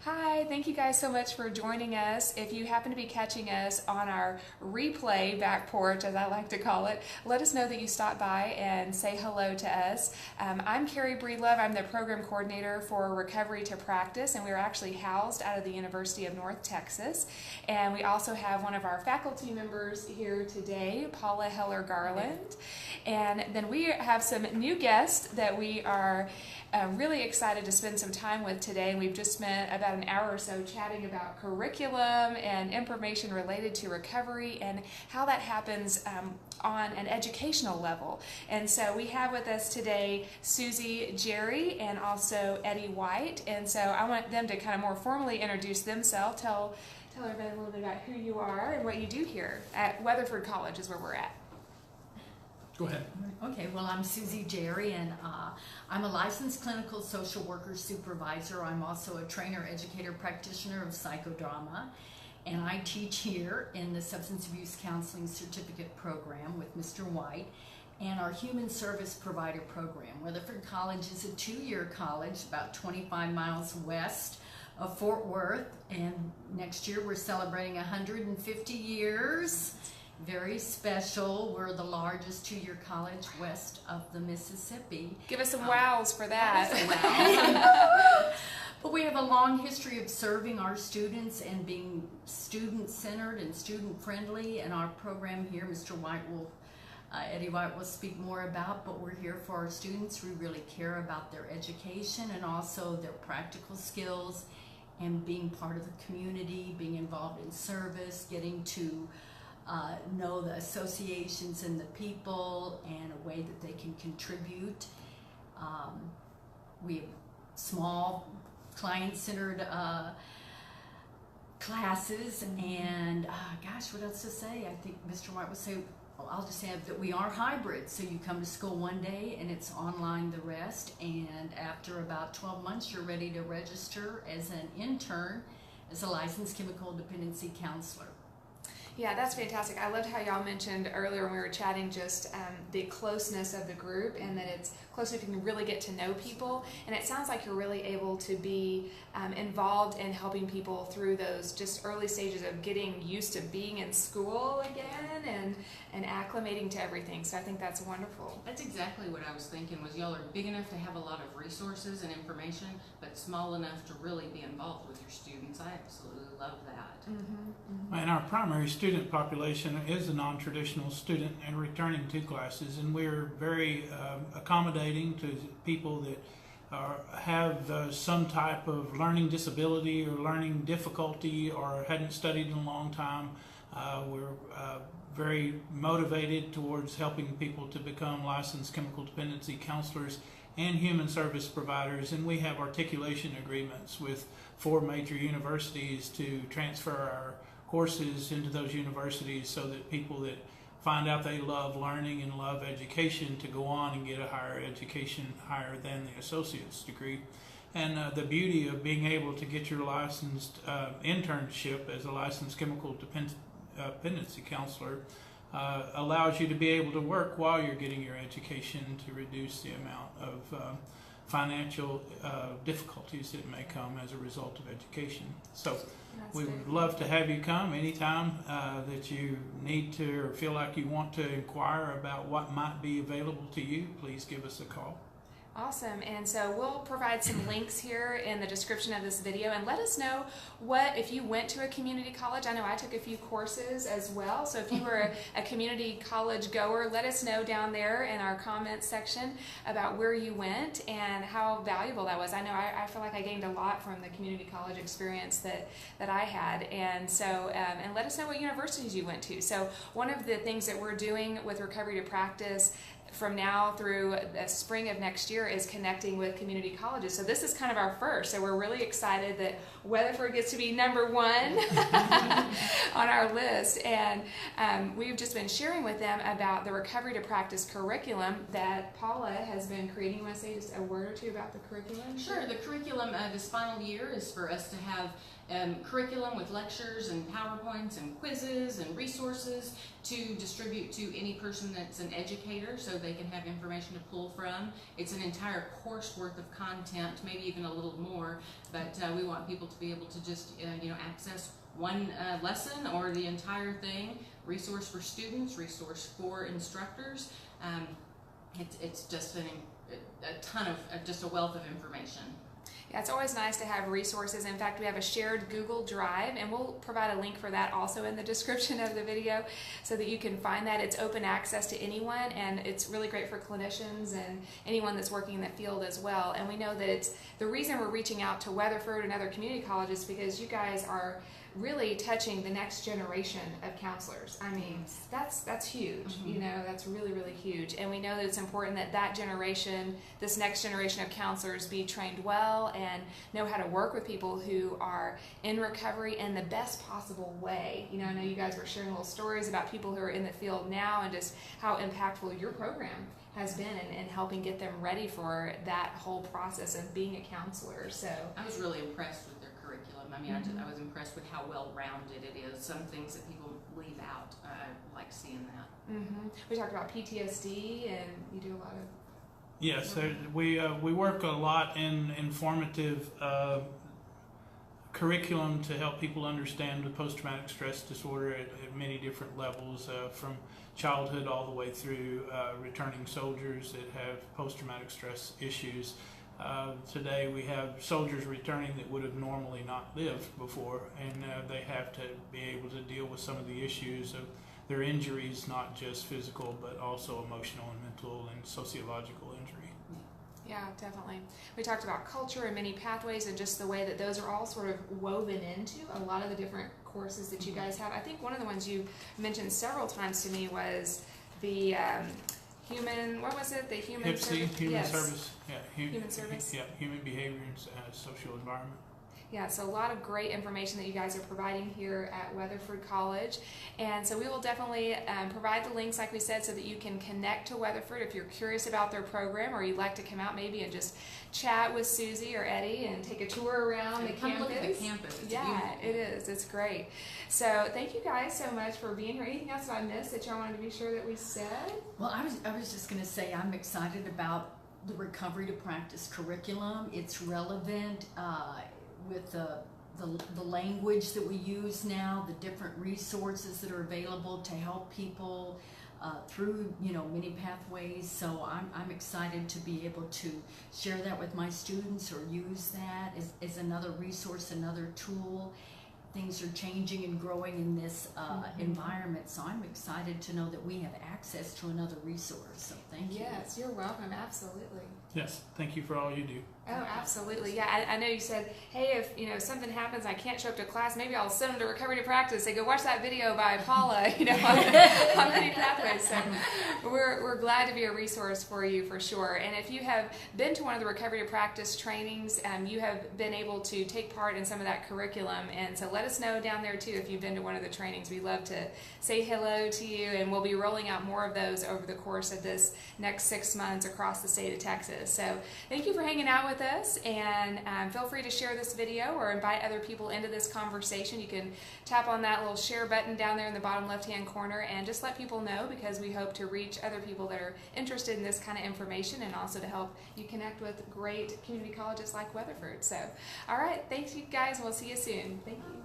Hi, thank you guys so much for joining us. If you happen to be catching us on our replay back porch, as I like to call it, let us know that you stopped by and say hello to us. I'm Carrie Breedlove. I'm the program coordinator for Recovery to Practice, and we are actually housed out of the University of North Texas. And we also have one of our faculty members here today, Paula Heller-Garland. And then we have some new guests that we are really excited to spend some time with today. And we've just spent about an hour or so chatting about curriculum and information related to recovery and how that happens on an educational level. And so we have with us today Susie, Jerry, and also Eddie White. And so I want them to kind of more formally introduce themselves, tell everybody a little bit about who you are and what you do here at Weatherford College is where we're at. Go ahead. Okay, well, I'm Susie Jerry, and I'm a licensed clinical social worker supervisor. I'm also a trainer, educator, practitioner of psychodrama, and I teach here in the Substance Abuse Counseling Certificate Program with Mr. White and our Human Service Provider Program. Weatherford College is a 2-year college about 25 miles west of Fort Worth, and next year we're celebrating 150 years. Very special. We're the largest 2-year college west of the Mississippi. Give us some wows for that. Wow. But we have a long history of serving our students and being student-centered and student-friendly. And our program here, Mr. White will, Eddie White will speak more about, but we're here for our students. We really care about their education and also their practical skills and being part of the community, being involved in service, getting to know the associations and the people and a way that they can contribute. We have small client-centered classes, and gosh, what else to say? I think Mr. White would say, well, I'll just add that we are hybrid. So you come to school one day and it's online the rest, and after about 12 months you're ready to register as an intern as a licensed chemical dependency counselor. Yeah, that's fantastic. I loved how y'all mentioned earlier when we were chatting just the closeness of the group and that it's close enough you can really get to know people. And it sounds like you're really able to be involved in helping people through those just early stages of getting used to being in school again and acclimating to everything. So I think that's wonderful. That's exactly what I was thinking, was y'all are big enough to have a lot of resources and information, but small enough to really be involved with your students. I absolutely love that. Mm-hmm. And our primary student population is a non-traditional student and returning to classes, and we're very accommodating to people that have some type of learning disability or learning difficulty or hadn't studied in a long time. We're very motivated towards helping people to become licensed chemical dependency counselors and human service providers, and we have articulation agreements with 4 major universities to transfer our courses into those universities so that people that find out they love learning and love education to go on and get a higher education higher than the associate's degree. And the beauty of being able to get your licensed internship as a licensed chemical dependency counselor allows you to be able to work while you're getting your education to reduce the amount of financial difficulties that may come as a result of education. So we would love to have you come anytime that you need to or feel like you want to inquire about what might be available to you. Please give us a call. Awesome. And so we'll provide some links here in the description of this video, and let us know if you went to a community college. I know I took a few courses as well. So if you were a community college goer, let us know down there in our comments section about where you went and how valuable that was. I know I feel like I gained a lot from the community college experience that I had. And so, and let us know what universities you went to. So one of the things that we're doing with Recovery to Practice from now through the spring of next year is connecting with community colleges. So this is kind of our first. So we're really excited that Weatherford gets to be number 1 on our list. And we've just been sharing with them about the Recovery to Practice curriculum that Paula has been creating. You want to say just a word or two about the curriculum? Sure. The curriculum this final year is for us to have curriculum with lectures and PowerPoints and quizzes and resources to distribute to any person that's an educator so they can have information to pull from. It's an entire course worth of content, maybe even a little more, but we want people to be able to just access one lesson or the entire thing. Resource for students, resource for instructors. It's just a ton of just a wealth of information. Yeah, it's always nice to have resources. In fact, we have a shared Google Drive, and we'll provide a link for that also in the description of the video so that you can find that. It's open access to anyone, and it's really great for clinicians and anyone that's working in the field as well. And we know that it's the reason we're reaching out to Weatherford and other community colleges because you guys are really touching the next generation of counselors. I mean, that's huge. That's really, really huge. And we know that it's important that that generation, this next generation of counselors, be trained well and know how to work with people who are in recovery in the best possible way. I know you guys were sharing little stories about people who are in the field now and just how impactful your program has been in helping get them ready for that whole process of being a counselor. So I was really impressed with their curriculum. I mean, I was impressed with how well-rounded it is. Some things that people leave out, I like seeing that. We talked about PTSD, and you do a lot of... Yes, we work a lot in informative curriculum to help people understand the post-traumatic stress disorder at many different levels, from childhood all the way through returning soldiers that have post-traumatic stress issues. Today we have soldiers returning that would have normally not lived before, and they have to be able to deal with some of the issues of their injuries, not just physical, but also emotional and mental and sociological injury. Yeah, definitely. We talked about culture and many pathways and just the way that those are all sort of woven into a lot of the different courses that you guys have. I think one of the ones you mentioned several times to me was the human, what was it? The human HIPSI, service? human service. Yeah, human service. Yeah, human behavior and social environment. Yeah, so a lot of great information that you guys are providing here at Weatherford College. And so we will definitely provide the links, like we said, so that you can connect to Weatherford if you're curious about their program or you'd like to come out maybe and just chat with Susie or Eddie and take a tour around the come campus. Look at the campus. It's yeah, beautiful. it is. It's great. So thank you guys so much for being here. Anything else that I missed that y'all wanted to be sure that we said? Well, I was just going to say I'm excited about the Recovery to Practice curriculum. It's relevant with the language that we use now, the different resources that are available to help people through many pathways. So I'm excited to be able to share that with my students or use that as another resource, another tool. Things are changing and growing in this environment, so I'm excited to know that we have access to another resource. So thank you. Yes, you're welcome. Absolutely. Yes, thank you for all you do. Oh, absolutely. Yeah, I know you said, hey, if something happens, I can't show up to class, maybe I'll send them to Recovery to Practice. They go watch that video by Paula, on many pathways. So we're glad to be a resource for you for sure. And if you have been to one of the Recovery to Practice trainings, you have been able to take part in some of that curriculum. And so let us know down there too if you've been to one of the trainings. We'd love to say hello to you, and we'll be rolling out more of those over the course of this next 6 months across the state of Texas. So thank you for hanging out with us, and feel free to share this video or invite other people into this conversation. You can tap on that little share button down there in the bottom left-hand corner and just let people know, because we hope to reach other people that are interested in this kind of information and also to help you connect with great community colleges like Weatherford. So, all right, thanks you guys. We'll see you soon. Thank you.